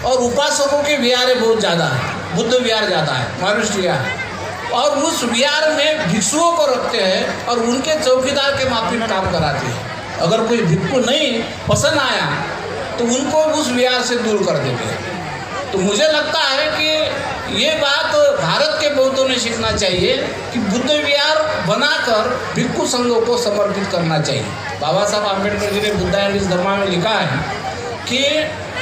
और उपासकों के विहार बहुत ज़्यादा है, बुद्ध विहार ज़्यादा है, महाविष्णु विहार, और उस विहार में भिक्षुओं को रखते हैं और उनके चौकीदार के माफिक काम कराते हैं। अगर कोई भिक्षु नहीं पसंद आया तो उनको उस विहार से दूर कर देते हैं। तो मुझे लगता है कि ये बात भारत के बौद्धों ने सीखना चाहिए कि बुद्ध विहार बनाकर भिक्षु संघों को समर्पित करना चाहिए। बाबा साहब आम्बेडकर जी ने बुद्धायन धर्मा में लिखा है कि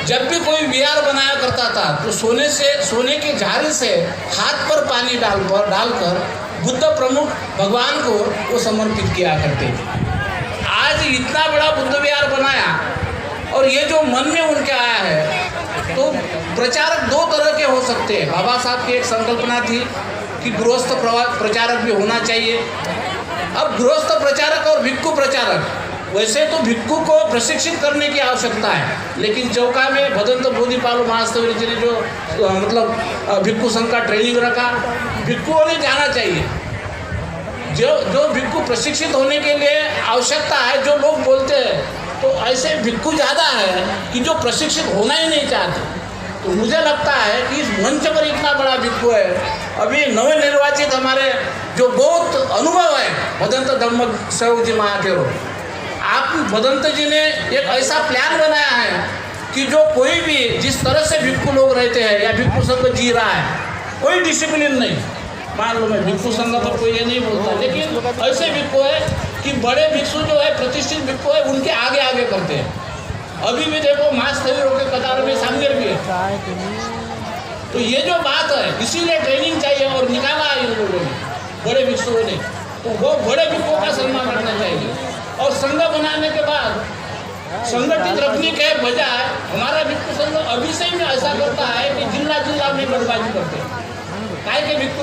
जब भी कोई विहार बनाया करता था तो सोने के झाड़ी से हाथ पर पानी डालकर बुद्ध प्रमुख भगवान को वो समर्पित किया करते थे। आज इतना बड़ा बुद्ध विहार बनाया और ये जो मन में उनके आया है, तो प्रचारक दो तरह के हो सकते हैं। बाबा साहब की एक संकल्पना थी कि गृहस्थ प्रचारक भी होना चाहिए। अब गृहस्थ प्रचारक और भिक्षु प्रचारक, वैसे तो भिक्षु को प्रशिक्षित करने की आवश्यकता है, लेकिन चौका में भदंत बोधिपाल महास्तवीर जी ने जो भिक्षु संघ का ट्रेनिंग रखा, भिक्षुओं ने जाना चाहिए। जो भिक्षु प्रशिक्षित होने के लिए आवश्यकता है, जो लोग बोलते हैं तो ऐसे भिक्षु ज़्यादा है कि जो प्रशिक्षित होना ही नहीं चाहते। तो मुझे लगता है कि इस मंच पर इतना बड़ा भिक्षु है, अभी नवनिर्वाचित हमारे जो बहुत अनुभव है भदंत धम्म सेवक जी महाकेरो, आप भदंत जी ने एक ऐसा प्लान बनाया है कि जो कोई भी जिस तरह से भिक्षु लोग रहते हैं या भिक्षु संघ जी रहा है, कोई डिसिप्लिन नहीं, मान लो मैं भिक्षु संघ पर कोई ये नहीं बोलता, लेकिन ऐसे भिक्षु है कि बड़े भिक्षु जो है, प्रतिष्ठित भिक्षु है, उनके आगे आगे करते हैं। अभी भी देखो महास्थवीरों के कतार में सामगिर भी है। तो ये जो बात है, इसीलिए ट्रेनिंग चाहिए और निकाला है इन लोगों ने, बड़े भिक्षुओं ने, तो वो बड़े भिक्षुओं का सम्मान करना चाहिए। और संघ बनाने के बाद संगठित रखने के बजाय हमारा भिक्षु संघ अभी से ही ऐसा करता है कि जिला में गठबाजी करते हैं। काय के भिक्षु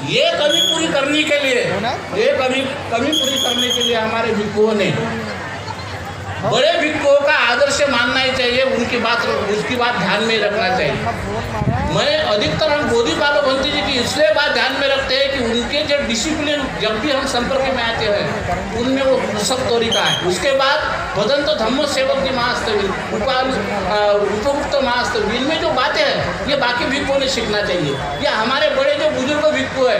ये कमी पूरी करने के लिए, हमारे भिक्षुओं ने बड़े भिक्षुओं का आदर्श मानना ही चाहिए, उसकी बात ध्यान में रखना चाहिए। मैं अधिकतर हम बोधिपाल भंती जी की इसलिए बात ध्यान में रखते हैं कि उनके जो डिसिप्लिन जब भी हम संपर्क में आते हैं उनमें वो सब तरीका है। उसके बाद भदंत धम्म सेवक जी महास्तवीर, उपयुक्त महास्तवीर, इनमें जो बातें हैं ये बाकी भिक्षुओं ने सीखना चाहिए। या हमारे बड़े जो बुजुर्ग भिक्षु है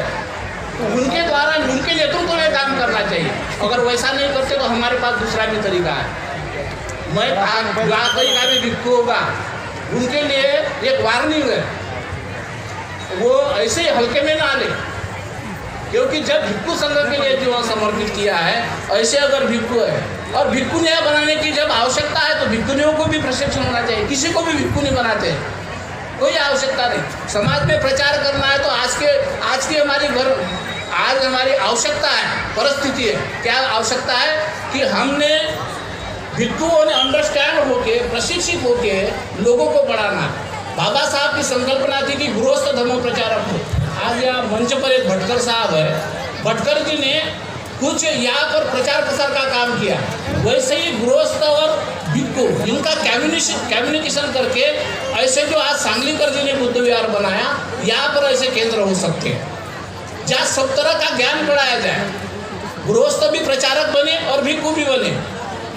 उनके द्वारा, उनके नेतृत्व में काम करना चाहिए। अगर वैसा नहीं करते तो हमारे पास दूसरा भी तरीका है। मैं तरीका भी भिक्षु होगा, उनके लिए एक वार्निंग है, वो ऐसे ही हल्के में ना ले, क्योंकि जब भिक्षु संघ के लिए जो समर्पित किया है, ऐसे अगर भिक्षु है और भिक्षुनिया बनाने की जब आवश्यकता है तो भिक्षुनियों को भी प्रशिक्षण होना चाहिए। किसी को भी भिक्षु नहीं बनाते, कोई आवश्यकता नहीं। समाज में प्रचार करना है तो आज की हमारी आवश्यकता है, परिस्थिति है, क्या आवश्यकता है कि हमने भिक्षुओं ने अंडरस्टैंड होके, प्रशिक्षित होके लोगों को बढ़ाना। बाबा साहब की संकल्पना थी कि गृहस्थ धर्म प्रचारक हो। आज यहाँ मंच पर एक भटकर साहब है, भटकर जी ने कुछ यहाँ पर प्रचार प्रसार का काम किया, वैसे ही गृहस्थ और भिक्षु इनका कम्युनिकेशन करके ऐसे जो आज सांगलीकर जी ने बुद्ध विहार बनाया, यहाँ पर ऐसे केंद्र हो सकते हैं जहाँ सब तरह का ज्ञान पढ़ाया जाए। गृहस्थ भी प्रचारक बने और भिक्षु भी बने,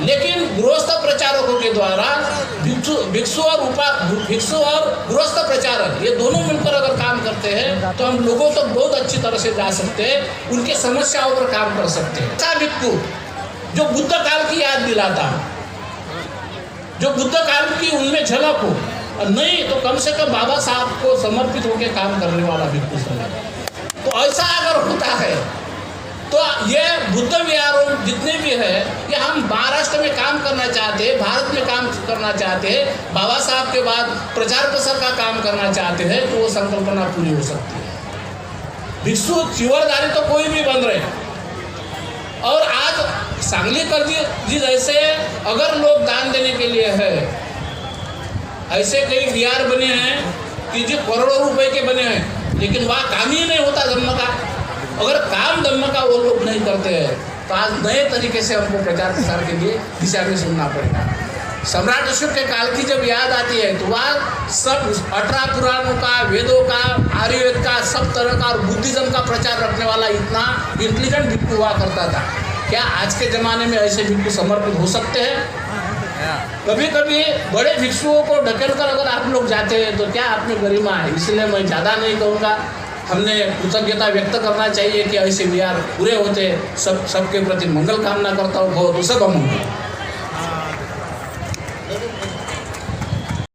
लेकिन गृहस्थ प्रचारकों के द्वारा भिक्षु और गृहस्थ प्रचारक ये दोनों मिलकर अगर काम करते हैं तो हम लोगों तक बहुत अच्छी तरह से जा सकते हैं, उनके समस्याओं पर काम कर सकते हैं। ऐसा भिक्षु जो बुद्ध काल की याद दिलाता, जो बुद्ध काल की उनमें झलक हो, और नहीं तो कम से कम बाबा साहब को समर्पित होकर काम करने वाला भिक्षु संघ। तो ऐसा अगर होता है तो ये बुद्ध विहारों जितने भी है, ये हम महाराष्ट्र में काम करना चाहते हैं, भारत में काम करना चाहते हैं, बाबा साहब के बाद प्रचार प्रसार का काम करना चाहते हैं, तो वो संकल्पना पूरी हो सकती है। भिक्षु चिवरदारी तो कोई भी बन रहे हैं। और आज सांगलीकर जी जैसे अगर लोग दान देने के लिए है, ऐसे कई विहार बने हैं कि जो करोड़ों रुपए के बने हैं, लेकिन वहाँ काम ही नहीं होता धम्म का। अगर काम धम्म का वो लोग नहीं करते हैं तो आज नए तरीके से हमको प्रचार प्रसार के लिए दिशा में सुनना पड़ेगा। सम्राट अशोक के काल की जब याद आती है तो वह सब 18 पुराणों का, वेदों का, आयुर्वेद का, सब तरह का और बुद्धिज्म का प्रचार रखने वाला इतना इंटेलिजेंट भिक्षु हुआ करता था। क्या आज के ज़माने में ऐसे भिक्षु समर्पित हो सकते हैं? कभी कभी बड़े भिक्षुओं को ढकेल कर अगर आप लोग जाते हैं तो क्या आप में गरिमा है। इसलिए मैं ज़्यादा नहीं कहूँगा, हमने कृतज्ञता व्यक्त करना चाहिए कि ऐसे विहार पूरे होते। सबके प्रति मंगल कामना करता हूँ। बहुत सब मंगल।